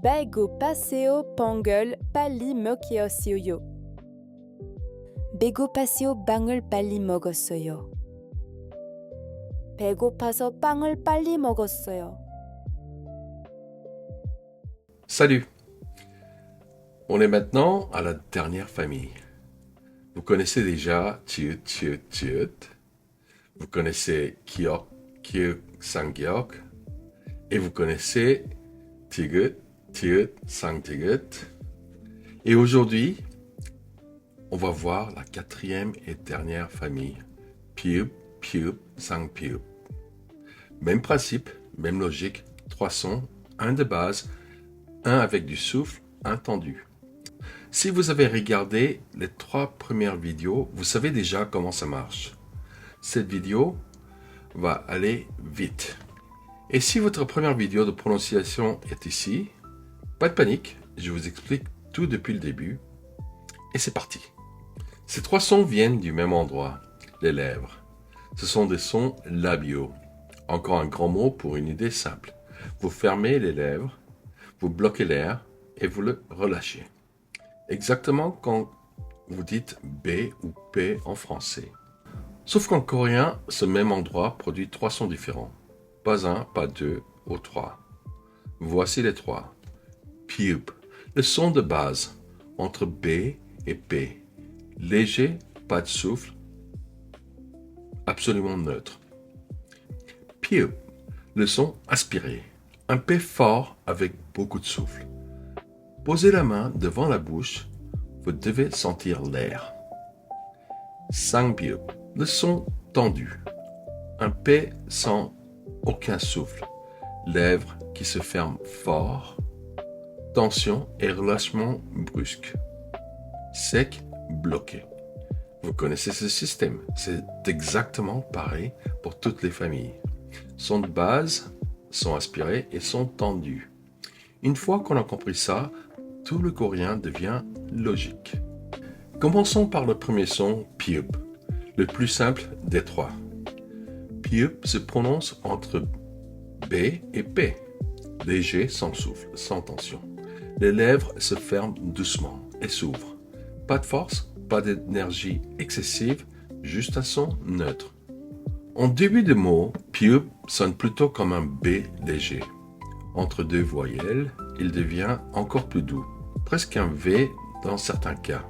Baigo paseo pangul pali 먹였어요. 배고파서 빵을 빨리 먹었어요. 배고파서 빵을 빨리 먹었어요. Salut! On est maintenant à la dernière famille. Vous connaissez déjà Tiut, Tiut, Tiut. Vous connaissez Kiok, Kiuk, Sangyok. Et vous connaissez Tigut, Tiut, Sang Tigut. Et aujourd'hui, on va voir la quatrième et dernière famille. Piup, Piup, Sang Piup. Même principe, même logique, 3 sons, un de base, un avec du souffle, un tendu. Si vous avez regardé les 3 premières vidéos, vous savez déjà comment ça marche. Cette vidéo va aller vite. Et si votre première vidéo de prononciation est ici, pas de panique, je vous explique tout depuis le début. Et c'est parti. Ces 3 sons viennent du même endroit, les lèvres. Ce sont des sons labiaux. Encore un grand mot pour une idée simple. Vous fermez les lèvres, vous bloquez l'air et vous le relâchez. Exactement quand vous dites B ou P en français. Sauf qu'en coréen, ce même endroit produit 3 sons différents. Pas 1, pas 2 ou 3. Voici les 3. Piup, le son de base entre B et P. Léger, pas de souffle, absolument neutre. Piup, le son aspiré. Un P fort avec beaucoup de souffle. Posez la main devant la bouche, vous devez sentir l'air. Sangpiup, le son tendu. Un P sans aucun souffle. Lèvres qui se ferment fort. Tension et relâchement brusque. Sec, bloqué. Vous connaissez ce système. C'est exactement pareil pour toutes les familles. Sons de base sont aspirés et sont tendus. Une fois qu'on a compris ça, tout le coréen devient logique. Commençons par le premier son, piup, le plus simple des 3. Piup se prononce entre B et P, léger, sans souffle, sans tension. Les lèvres se ferment doucement et s'ouvrent. Pas de force, pas d'énergie excessive, juste un son neutre. En début de mot, piup sonne plutôt comme un B léger. Entre 2 voyelles, il devient encore plus doux, presque un V dans certains cas.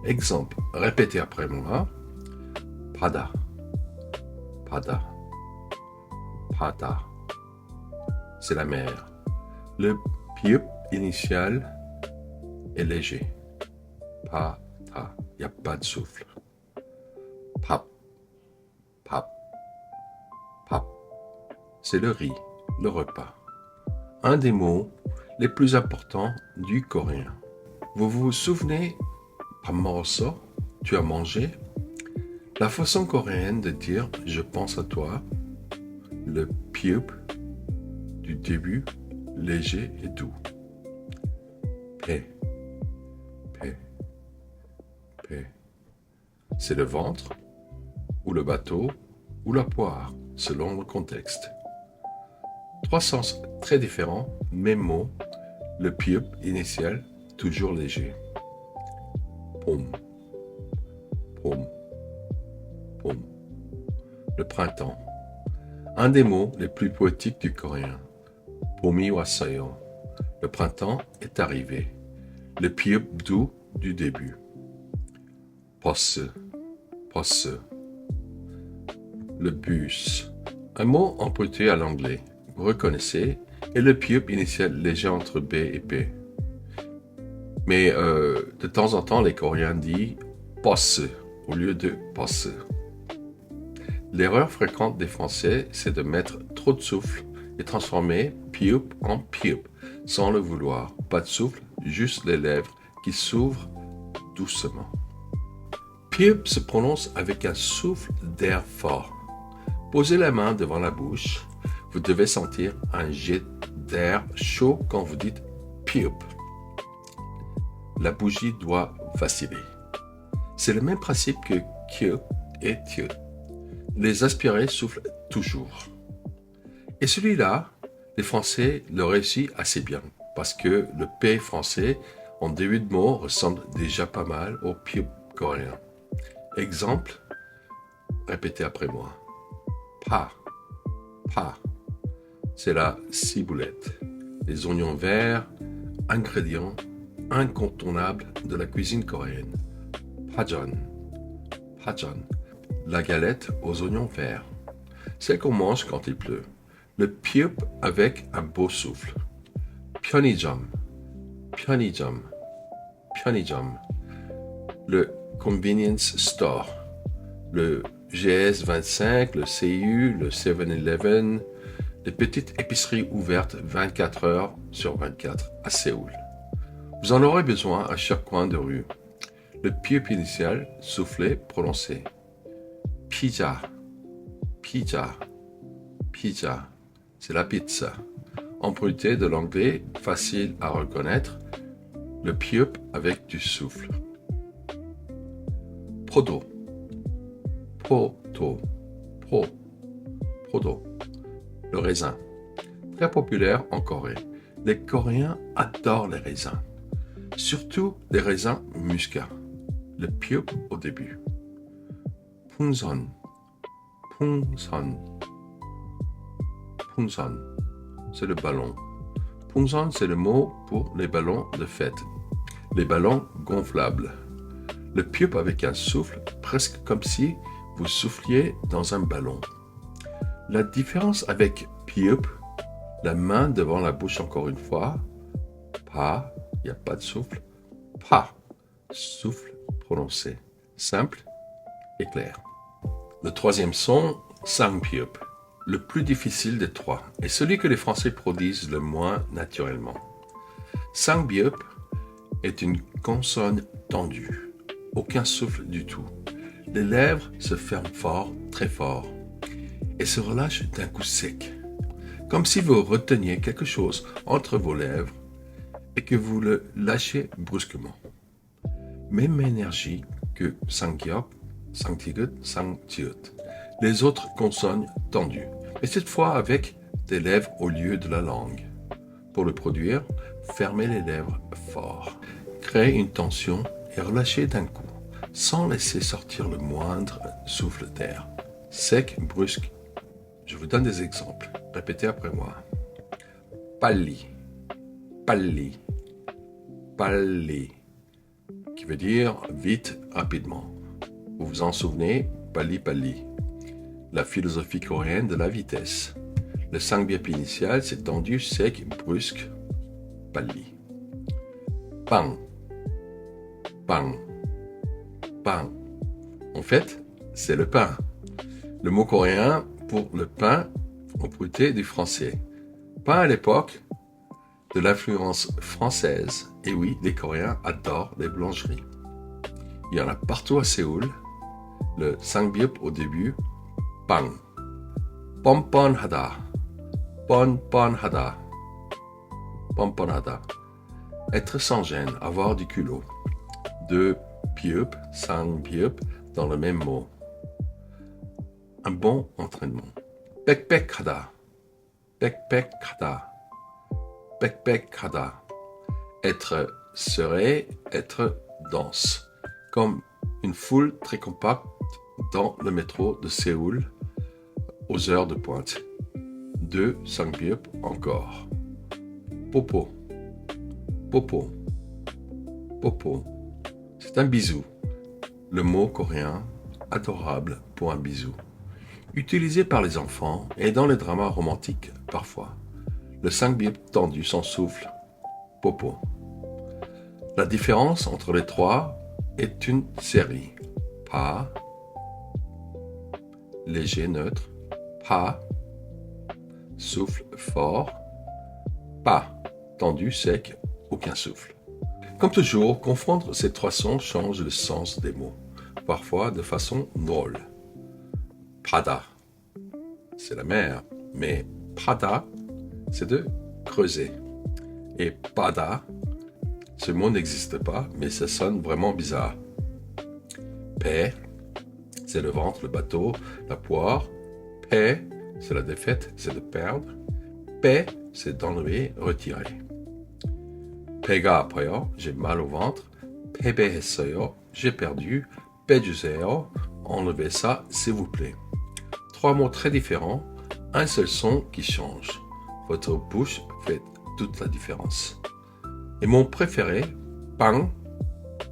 Exemple, répétez après moi. Pada, pada, pada. C'est la mer. Le piup initial est léger. Pa, ta, il n'y a pas de souffle. Pap, pap, pap. C'est le riz, le repas. Un des mots les plus importants du coréen. Vous vous souvenez, Pamoroso, tu as mangé? La façon coréenne de dire je pense à toi, le piup du début, léger et doux. P, P, P. C'est le ventre, ou le bateau, ou la poire, selon le contexte. 3 sens très différents, même mot, le piup initial, toujours léger. Pom, pom, pom. Le printemps. Un des mots les plus poétiques du coréen. Pomi wasseyo. Le printemps est arrivé. Le piup doux du début. Posse, posse. Le bus. Un mot emprunté à l'anglais. Vous reconnaissez, et le piup initial léger entre B et P. Mais de temps en temps, les Coréens disent posse au lieu de posse. L'erreur fréquente des Français, c'est de mettre trop de souffle et transformer piup en piup, sans le vouloir. Pas de souffle, juste les lèvres qui s'ouvrent doucement. Piup se prononce avec un souffle d'air fort. Posez la main devant la bouche. Vous devez sentir un jet d'air chaud quand vous dites piup. La bougie doit vaciller. C'est le même principe que kyuk et tiut. Les aspirés soufflent toujours. Et celui-là, les Français le réussissent assez bien. parce que le P français en début de mot ressemble déjà pas mal au piup coréen. Exemple, répétez après moi. Pa, pa, c'est la ciboulette. Les oignons verts, ingrédient incontournable de la cuisine coréenne. Pajeon, pajeon, la galette aux oignons verts. Celle qu'on mange quand il pleut. Le piup avec un beau souffle. Pyeonijum, pyeonijum, pyeonijum. Le convenience store. Le GS25, le CU, le 7-Eleven, les petites épiceries ouvertes 24 heures sur 24 à Séoul. Vous en aurez besoin à chaque coin de rue. Le piup initial, soufflé, prononcé. Pizza, pizza, pizza. C'est la pizza. Emprunté de l'anglais, facile à reconnaître. Le piup avec du souffle. Prodo. Proto. Prodo. Le raisin. Très populaire en Corée. Les Coréens adorent les raisins. Surtout les raisins muscats. Le piup au début. 풍선. 풍선. 풍선. C'est le ballon. 풍선, c'est le mot pour les ballons de fête. Les ballons gonflables. Le piup avec un souffle, presque comme si vous souffliez dans un ballon. La différence avec piup, la main devant la bouche encore une fois. Pa, il n'y a pas de souffle. Pa, souffle prononcé. Simple et clair. Le troisième son, sangpiup. Le plus difficile des trois, et celui que les Français produisent le moins naturellement. Sangbiup est une consonne tendue, aucun souffle du tout. Les lèvres se ferment fort, très fort, et se relâchent d'un coup sec, comme si vous reteniez quelque chose entre vos lèvres et que vous le lâchez brusquement. Même énergie que sanggyup, sangtigut, sangtiut. Les autres consonnes tendues, mais cette fois avec des lèvres au lieu de la langue. Pour le produire, fermez les lèvres fort. Créez une tension et relâchez d'un coup, sans laisser sortir le moindre souffle d'air. Sec, brusque. Je vous donne des exemples. Répétez après moi. Palli, palli, palli, qui veut dire vite, rapidement. Vous vous en souvenez, palli, palli. La philosophie coréenne de la vitesse. Le sangbiup initial s'est tendu, sec, brusque, palli. Pang, pang, pang. En fait, c'est le pain. Le mot coréen pour le pain emprunté du français. Pain à l'époque de l'influence française. Et oui, les Coréens adorent les boulangeries. Il y en a partout à Séoul. Le sangbiup au début, pang. 뻔뻔하다, 뻔뻔하다, 뻔뻔하다. Être sans gêne, avoir du culot. Deux piup, sangbiup dans le même mot. Un bon entraînement. 빽빽하다, 빽빽하다, 빽빽하다. Être serré, être dense. Comme une foule très compacte dans le métro de Séoul aux heures de pointe. Deux sangbiup encore. Popo, popo, popo. C'est un bisou. Le mot coréen adorable pour un bisou. Utilisé par les enfants et dans les dramas romantiques parfois. Le sangbiup tendu sans souffle. Popo. La différence entre les trois est une série. Pa, léger neutre, pa, souffle fort, pa, tendu sec, aucun souffle. Comme toujours, confondre ces trois sons change le sens des mots, parfois de façon drôle. Pada, c'est la mer, mais pada, c'est de creuser. Et pada, ce mot n'existe pas, mais ça sonne vraiment bizarre. Paix, c'est le ventre, le bateau, la poire. Paix, c'est la défaite, c'est de perdre. Paix, c'est d'enlever, retirer. 배가 아파요. J'ai mal au ventre. 패배했어요. J'ai perdu. 빼주세요. Enlevez ça, s'il vous plaît. Trois mots très différents, un seul son qui change. Votre bouche fait toute la différence. Et mon préféré, pain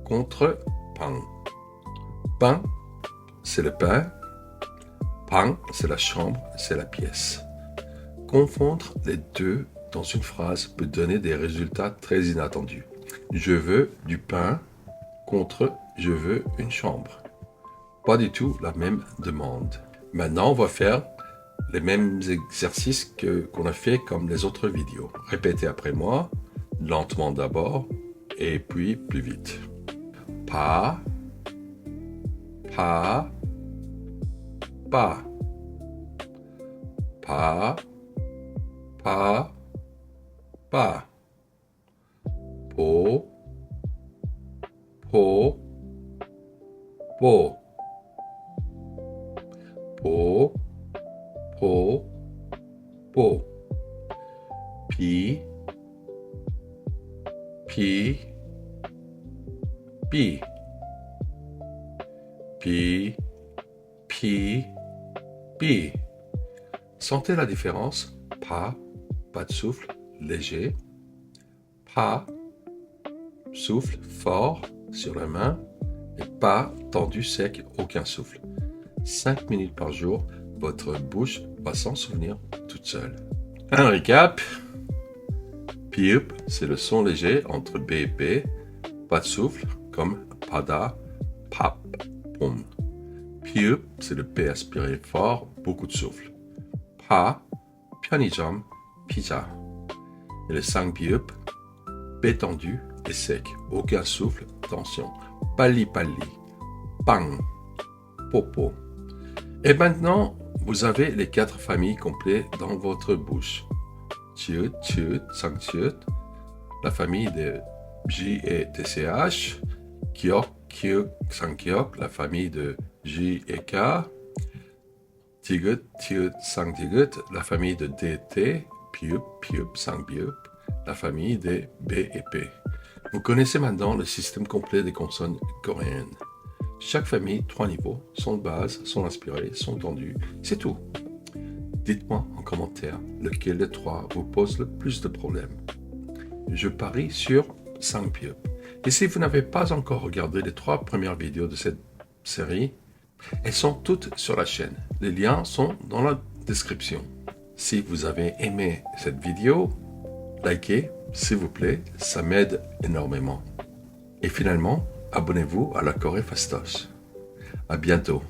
contre pain. Pain, c'est le pain. Pain, c'est la chambre, c'est la pièce. Confondre les deux dans une phrase peut donner des résultats très inattendus. Je veux du pain contre je veux une chambre. Pas du tout la même demande. Maintenant, on va faire les mêmes exercices qu'on a fait comme les autres vidéos. Répétez après moi, lentement d'abord et puis plus vite. Pas, pas, pas. Pas, pas, pas. Po, po, po. Po, po, po. Pi, pi, pi. Pi, pi, pi. Sentez la différence. Pas de souffle, léger. Pas, souffle fort sur la main. Et pas, tendu, sec, aucun souffle. 5 minutes par jour, votre bouche va s'en souvenir toute seule. Un récap. Piup, c'est le son léger entre B et P. Pas de souffle, comme pada, pap, pom. Piup, c'est le P aspiré fort, beaucoup de souffle. Pa, 편의점, pizza. Et le 5 piup, P tendu et sec, aucun souffle, tension. Pali pali, pang, popo. Et maintenant, vous avez les 4 familles complètes dans votre bouche. Tiut, tiut, sang tiut, la famille de J et TCH. Kiok, kiuk, sang kiok, la famille de J et K. Tigut, tiut, sang tigut, la famille de DT. Piup, piup, sang piup, la famille de B et P. Vous connaissez maintenant le système complet des consonnes coréennes. Chaque famille, 3 niveaux, son de base, son aspiré, son tendu, c'est tout. Dites-moi en commentaire lequel des 3 vous pose le plus de problèmes. Je parie sur Sangpiup. Et si vous n'avez pas encore regardé les 3 premières vidéos de cette série, elles sont toutes sur la chaîne. Les liens sont dans la description. Si vous avez aimé cette vidéo, likez, s'il vous plaît, ça m'aide énormément. Et finalement, abonnez-vous à la Corée Fastoche. À bientôt.